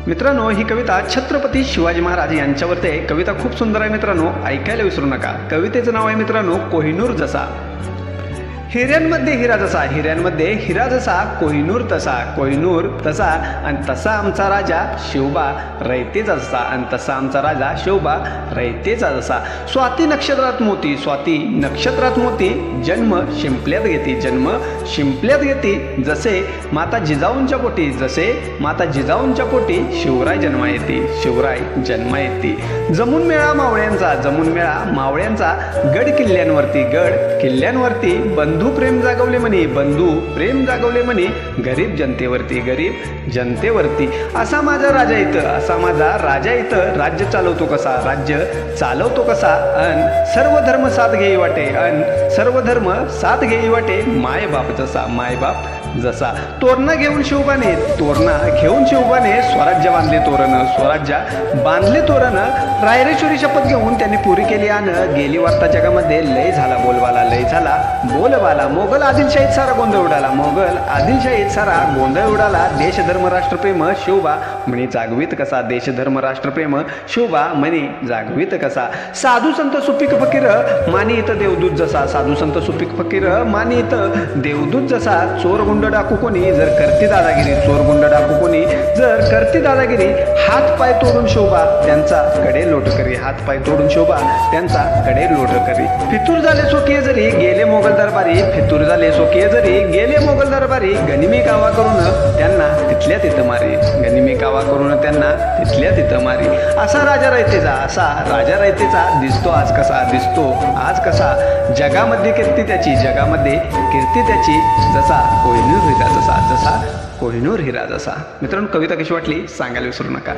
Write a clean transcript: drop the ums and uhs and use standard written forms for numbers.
मित्रांनो, ही कविता छत्रपती शिवाजी महाराज यांच्यावरती आहे। कविता खूप सुंदर आहे मित्रांनो, ऐकायला विसरू नका। कवितेचं नाव आहे मित्रांनो कोहिनूर जसा। हिऱ्यांमध्ये हिरा जसा, हिऱ्यांमध्ये हिरा जसा, कोहिनूर तसा, कोहिनूर तसा, आणि तसा आमचा राजा शिवबा रयतेचा जसा, आणि तसा आमचा राजा शिवबा रयतेचा जसा। स्वाती नक्षत्रात मोती, स्वाती नक्षत्रात मोती, जन्म शिंपल्यात घेती, जन्म शिंपल्यात घेती, जसे माता जिजाऊंच्या पोटी, जसे माता जिजाऊंच्या पोटी शिवराय जन्मा येते, शिवराय जन्मा येते। जमून मेळा मावळ्यांचा, जमून मेळा मावळ्यांचा, गड किल्ल्यांवरती, गड किल्ल्यांवरती, बंधू प्रेम जागवले म्हणे, बंधू प्रेम जागवले म्हणे, गरीब जनतेवरती, गरीब जनतेवरती। असा माझा राजा इथं, असा माझा राजा इथं, राज्य चालवतो कसा, राज्य चालवतो कसा, अन सर्व धर्म साथ घेई वाटे, अन सर्व धर्म साथ घेई वाटे, माय बाप जसा, माय बाप जसा। तोरणा घेऊन शिवबाने, तोरणा घेऊन शिवबाने, स्वराज्य बांधले तोरण, स्वराज्य बांधले तोरण, रायरेश्वरी शपथ घेऊन त्यांनी पुरी केली, आणि गेली वार्ता जगामध्ये लय झाला बोलवाला, लय झाला बोलवाला। मोगल आदिलशाहीत सारा गोंधळ उडाला, मोगल आदिलशाहीत सारा गोंधळ उडाला, देश धर्म राष्ट्रप्रेम शिवबा म्हणे जागवित कसा, देश धर्म राष्ट्रप्रेम शिवबा म्हणे जागवित कसा। साधू संत सुपीक फकीर मानित देवदूत जसा, साधू संत सुपीक फकीर मानित देवदूत जसा। चोर गुंड डाकू कोणी जर करती दादागिरी, चोर गुंड डाकू कोणी जर करती दादागिरी, हात पाय तोडून शोभा त्यांचा कडे लोट करी, हात पाय तोडून शोभा त्यांचा कडे लोट करी। फितूर झाले सोकिये जरी गेले मोगल दरबारी, फितूर झाले सोकिये जरी गेले मोगल दरबारी, गनिमी कावा करून त्यांना तिथल्या तिथं मारी, गनिमी कावा करून त्यांना तिथल्या तिथं मारी। असा राजा रयतेचा, असा राजा रयतेचा, दिसतो आज कसा, दिसतो आज कसा, जगामध्ये कीर्ती त्याची, जगामध्ये कीर्ती त्याची, जसा कोहिनूर हिरा जसा, जसा कोहिनूर हिरा जसा। मित्रांनो, कविता कशी वाटली सांगायला विसरू नका।